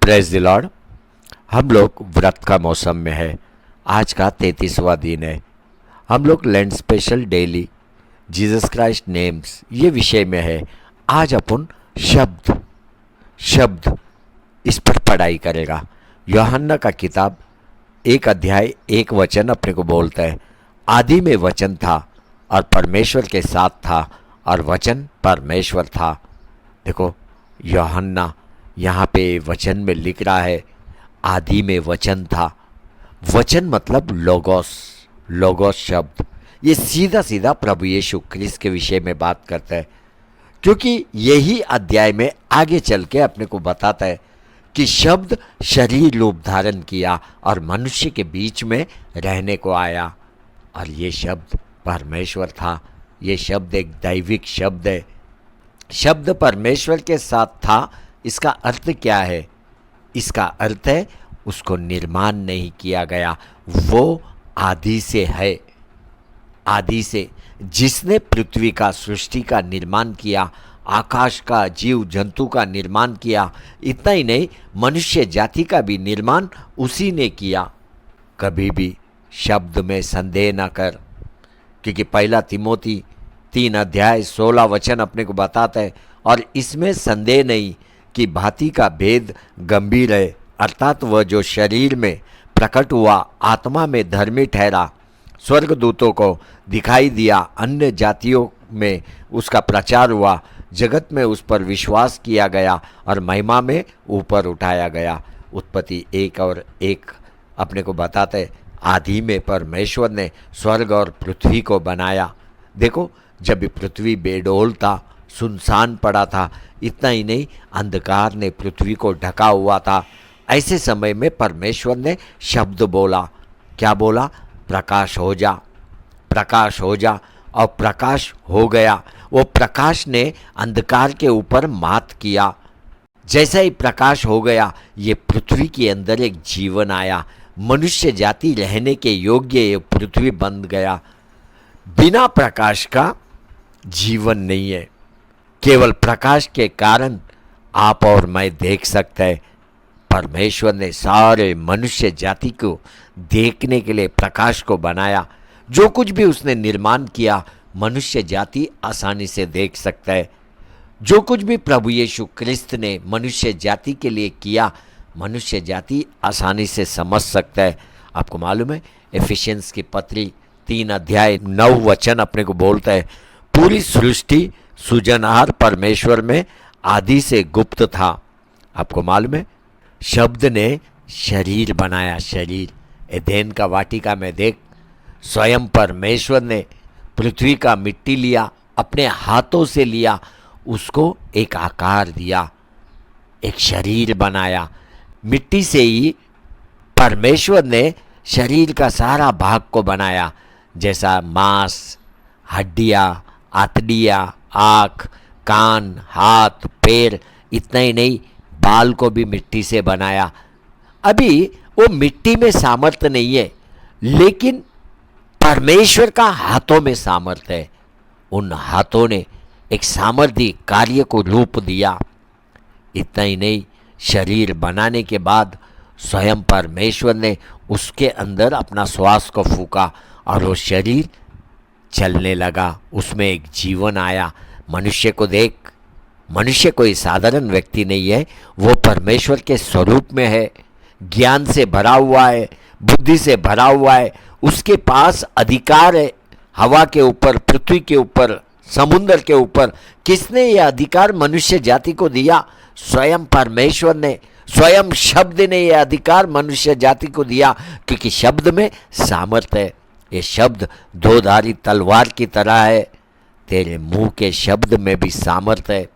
Praise the Lord. हम लोग व्रत का मौसम में है। आज का 33वां दिन है। हम लोग land special daily Jesus Christ names ये विषय में है। आज अपन शब्द शब्द इस पर पढ़ाई करेगा। यूहन्ना का किताब 1 अध्याय 1 वचन अपने को बोलता है, आदि में वचन था और परमेश्वर के साथ था और वचन परमेश्वर था। देखो यूहन्ना यहाँ पे वचन में लिख रहा है, आदि में वचन था। वचन मतलब लोगोस, लोगोस शब्द। ये सीधा सीधा प्रभु यीशु क्रिस्त के विषय में बात करता है, क्योंकि यही अध्याय में आगे चल के अपने को बताता है कि शब्द शरीर रूप धारण किया और मनुष्य के बीच में रहने को आया और ये शब्द परमेश्वर था। ये शब्द एक दैविक शब्द है। शब्द परमेश्वर के साथ था। इसका अर्थ क्या है? इसका अर्थ है उसको निर्माण नहीं किया गया, वो आदि से है। आदि से जिसने पृथ्वी का, सृष्टि का निर्माण किया, आकाश का, जीव जंतु का निर्माण किया, इतना ही नहीं मनुष्य जाति का भी निर्माण उसी ने किया। कभी भी शब्द में संदेह न कर, क्योंकि 1 तिमोथी 3 अध्याय 16 वचन अपने को बताता है और इसमें संदेह नहीं कि भांति का भेद गंभीर है, अर्थात वह जो शरीर में प्रकट हुआ, आत्मा में धर्मी ठहरा, स्वर्गदूतों को दिखाई दिया, अन्य जातियों में उसका प्रचार हुआ, जगत में उस पर विश्वास किया गया और महिमा में ऊपर उठाया गया। उत्पत्ति 1 और 1 अपने को बताते हैं, आदि में परमेश्वर ने स्वर्ग और पृथ्वी को बनाया। देखो जब पृथ्वी बेडौल था, सुनसान पड़ा था, इतना ही नहीं अंधकार ने पृथ्वी को ढका हुआ था। ऐसे समय में परमेश्वर ने शब्द बोला। क्या बोला? प्रकाश हो जा, प्रकाश हो जा, और प्रकाश हो गया। वो प्रकाश ने अंधकार के ऊपर मात किया। जैसा ही प्रकाश हो गया, ये पृथ्वी के अंदर एक जीवन आया। मनुष्य जाति रहने के योग्य ये पृथ्वी बन गया। बिना प्रकाश का जीवन नहीं है। केवल प्रकाश के कारण आप और मैं देख सकते हैं। परमेश्वर ने सारे मनुष्य जाति को देखने के लिए प्रकाश को बनाया। जो कुछ भी उसने निर्माण किया, मनुष्य जाति आसानी से देख सकता है। जो कुछ भी प्रभु यीशु क्रिस्त ने मनुष्य जाति के लिए किया, मनुष्य जाति आसानी से समझ सकता है। आपको मालूम है, एफिशिएंस की पत्री 3 अध्याय 9 वचन अपने को बोलता है, पूरी सृष्टि सृजनहार परमेश्वर में आदि से गुप्त था। आपको मालूम है, शब्द ने शरीर बनाया। शरीर एदेन का वाटिका में देख, स्वयं परमेश्वर ने पृथ्वी का मिट्टी लिया, अपने हाथों से लिया, उसको एक आकार दिया, एक शरीर बनाया। मिट्टी से ही परमेश्वर ने शरीर का सारा भाग को बनाया, जैसा मांस, हड्डियाँ, आंतड़ियाँ, आँख, कान, हाथ, पैर, इतना ही नहीं बाल को भी मिट्टी से बनाया। अभी वो मिट्टी में सामर्थ्य नहीं है, लेकिन परमेश्वर का हाथों में सामर्थ्य है। उन हाथों ने एक सामर्थ्य कार्य को रूप दिया। इतना ही नहीं, शरीर बनाने के बाद स्वयं परमेश्वर ने उसके अंदर अपना श्वास को फूका और वो शरीर चलने लगा, उसमें एक जीवन आया। मनुष्य को देख, मनुष्य कोई साधारण व्यक्ति नहीं है, वो परमेश्वर के स्वरूप में है, ज्ञान से भरा हुआ है, बुद्धि से भरा हुआ है, उसके पास अधिकार है हवा के ऊपर, पृथ्वी के ऊपर, समुद्र के ऊपर। किसने ये अधिकार मनुष्य जाति को दिया? स्वयं परमेश्वर ने, स्वयं शब्द ने यह अधिकार मनुष्य जाति को दिया, क्योंकि शब्द में सामर्थ्य है। ये शब्द 2-धारी तलवार की तरह है। तेरे मुंह के शब्द में भी सामर्थ्य है।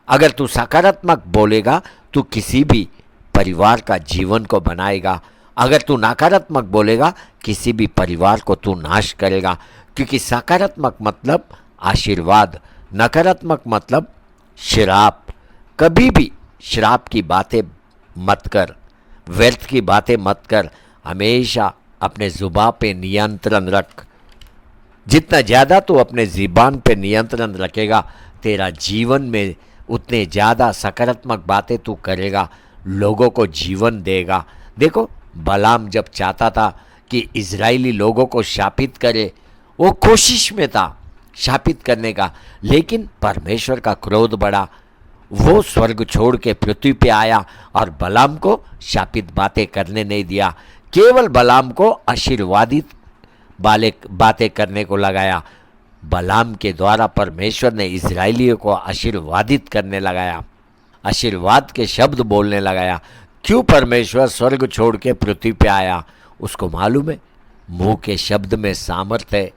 अगर तू सकारात्मक बोलेगा, तू किसी भी परिवार का जीवन को बनाएगा। अगर तू नकारात्मक बोलेगा, किसी भी परिवार को तू नाश करेगा। क्योंकि सकारात्मक मतलब आशीर्वाद, नकारात्मक मतलब श्राप। कभी भी श्राप की बातें मत कर, व्यर्थ की बातें मत कर। हमेशा अपने जुबान पे नियंत्रण रख। जितना ज़्यादा तू अपने ज़ुबान पे नियंत्रण रखेगा, तेरा जीवन में उतने ज़्यादा सकारात्मक बातें तू करेगा। लोगों को जीवन देगा। देखो, बलाम जब चाहता था कि इजरायली लोगों को शापित करे, वो कोशिश में था शापित करने का, लेकिन परमेश्वर का क्रोध बढ़ा। वो स्वर्ग छोड़ के पृथ्वी पे आया और बलाम को शापित बातें करने नहीं दिया, केवल बलाम को आशीर्वादित वाले बातें करने को लगाया। बलाम के द्वारा परमेश्वर ने इजरायलियों को आशीर्वादित करने लगाया, आशीर्वाद के शब्द बोलने लगाया। क्यों परमेश्वर स्वर्ग छोड़ के पृथ्वी पे आया? उसको मालूम है, मुंह के शब्द में सामर्थ्य है,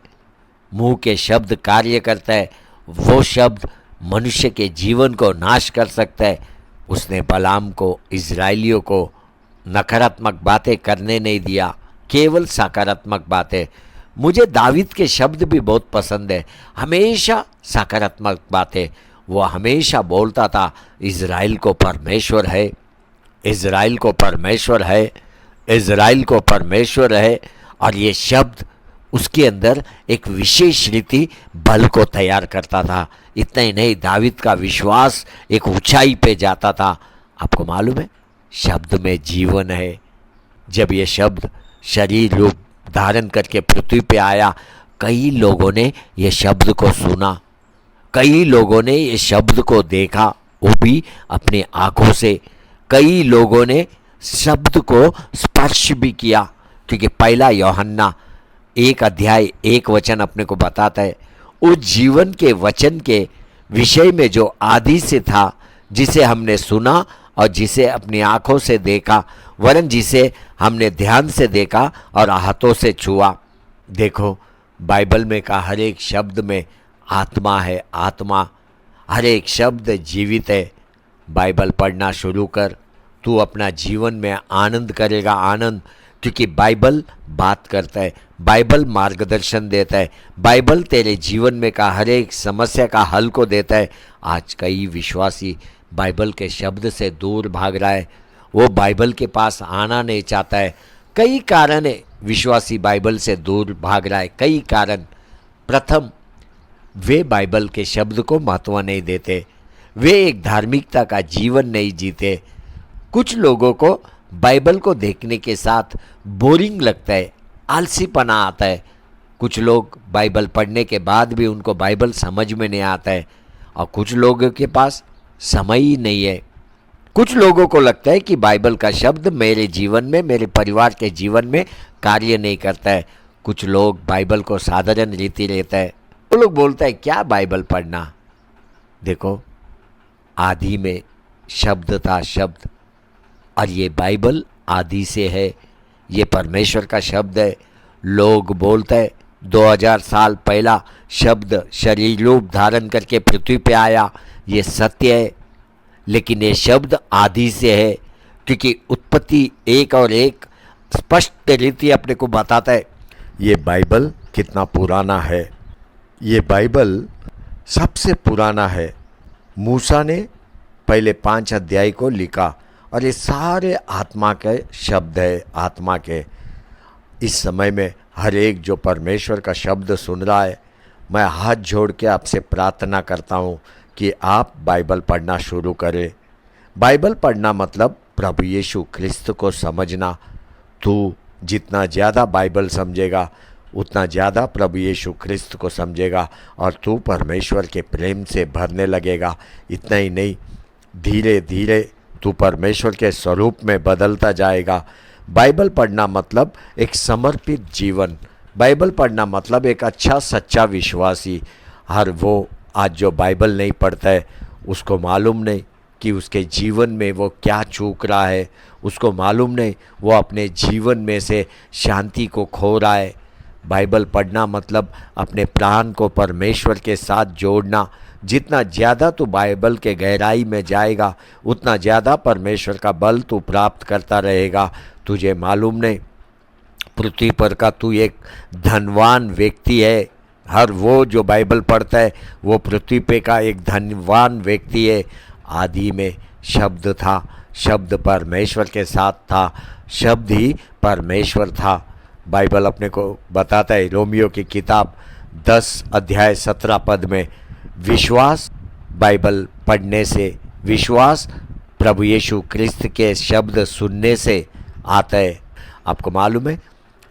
मुंह के शब्द कार्य करता है। वो शब्द मनुष्य के जीवन को नाश कर सकता है। उसने बलाम को, इजरायलियों को नकारात्मक बातें करने नहीं दिया, केवल सकारात्मक बातें। मुझे दावीद के शब्द भी बहुत पसंद है, हमेशा सकारात्मक बातें। वो हमेशा बोलता था, इज़राइल को परमेश्वर है, इज़राइल को परमेश्वर है, इज़राइल को परमेश्वर है। और ये शब्द उसके अंदर एक विशेष रीति बल को तैयार करता था। इतना ही नहीं, दावीद का विश्वास एक ऊंचाई पे जाता था। आपको मालूम है, शब्द में जीवन है। जब ये शब्द शरीर रूप धारण करके पृथ्वी पे आया, कई लोगों ने ये शब्द को सुना, कई लोगों ने ये शब्द को देखा, वो भी अपनी आंखों से। कई लोगों ने शब्द को स्पर्श भी किया, क्योंकि पहला यूहन्ना 1 अध्याय 1 वचन अपने को बताता है, उस जीवन के वचन के विषय में जो आदि से था, जिसे हमने सुना और जिसे अपनी आंखों से देखा, वरन जिसे हमने ध्यान से देखा और हाथों से छुआ। देखो, बाइबल में का हर एक शब्द में आत्मा है, आत्मा। हर एक शब्द जीवित है। बाइबल पढ़ना शुरू कर, तू अपना जीवन में आनंद करेगा, आनंद। क्योंकि बाइबल बात करता है, बाइबल मार्गदर्शन देता है, बाइबल तेरे जीवन में का हर एक समस्या का हल को देता है। आज कई विश्वासी बाइबल के शब्द से दूर भाग रहा है, वो बाइबल के पास आना नहीं चाहता है। कई कारण है विश्वासी बाइबल से दूर भाग रहा है, कई कारण। प्रथम, वे बाइबल के शब्द को महत्व नहीं देते, वे एक धार्मिकता का जीवन नहीं जीते। कुछ लोगों को बाइबल को देखने के साथ बोरिंग लगता है, आलसीपना आता है। कुछ लोग बाइबल पढ़ने के बाद भी उनको बाइबल समझ में नहीं आता है, और कुछ लोगों के पास समय ही नहीं है। कुछ लोगों को लगता है कि बाइबल का शब्द मेरे जीवन में, मेरे परिवार के जीवन में कार्य नहीं करता है। कुछ लोग बाइबल को साधारण रीति लेता है। वो लोग बोलता है, क्या बाइबल पढ़ना। देखो, आदि में शब्द था, शब्द, और ये बाइबल आदि से है, ये परमेश्वर का शब्द है। लोग बोलते हैं 2000 साल पहला शब्द शरीर रूप धारण करके पृथ्वी पे आया, ये सत्य है। लेकिन ये शब्द आदि से है, क्योंकि उत्पत्ति 1 स्पष्ट रीति अपने को बताता है। ये बाइबल कितना पुराना है, ये बाइबल सबसे पुराना है। मूसा ने पहले 5 अध्याय को लिखा, और ये सारे आत्मा के शब्द है, आत्मा के। इस समय में हर एक जो परमेश्वर का शब्द सुन रहा है, मैं हाथ जोड़ के आपसे प्रार्थना करता हूँ कि आप बाइबल पढ़ना शुरू करें। बाइबल पढ़ना मतलब प्रभु यीशु ख्रिस्त को समझना। तू जितना ज़्यादा बाइबल समझेगा, उतना ज़्यादा प्रभु यीशु ख्रिस्त को समझेगा, और तू परमेश्वर के प्रेम से भरने लगेगा। इतना ही नहीं, धीरे धीरे तू परमेश्वर के स्वरूप में बदलता जाएगा। बाइबल पढ़ना मतलब एक समर्पित जीवन। बाइबल पढ़ना मतलब एक अच्छा सच्चा विश्वासी। हर वो आज जो बाइबल नहीं पढ़ता है, उसको मालूम नहीं कि उसके जीवन में वो क्या चूक रहा है, उसको मालूम नहीं वो अपने जीवन में से शांति को खो रहा है। बाइबल पढ़ना मतलब अपने प्राण को परमेश्वर के साथ जोड़ना। जितना ज़्यादा तू बाइबल के गहराई में जाएगा, उतना ज़्यादा परमेश्वर का बल तू प्राप्त करता रहेगा। तुझे मालूम नहीं, पृथ्वी पर का तू एक धनवान व्यक्ति है। हर वो जो बाइबल पढ़ता है, वो पृथ्वी पे का एक धनवान व्यक्ति है। आदि में शब्द था, शब्द परमेश्वर के साथ था, शब्द ही परमेश्वर था। बाइबल अपने को बताता है, रोमियो की किताब 10 अध्याय 17 पद में, विश्वास बाइबल पढ़ने से, विश्वास प्रभु यीशु क्रिस्त के शब्द सुनने से आता है। आपको मालूम है,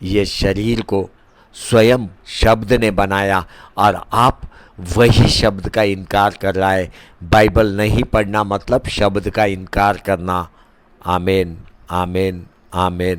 ये शरीर को स्वयं शब्द ने बनाया और आप वही शब्द का इनकार कर रहा है। बाइबल नहीं पढ़ना मतलब शब्द का इनकार करना। आमीन, आमीन, आमीन।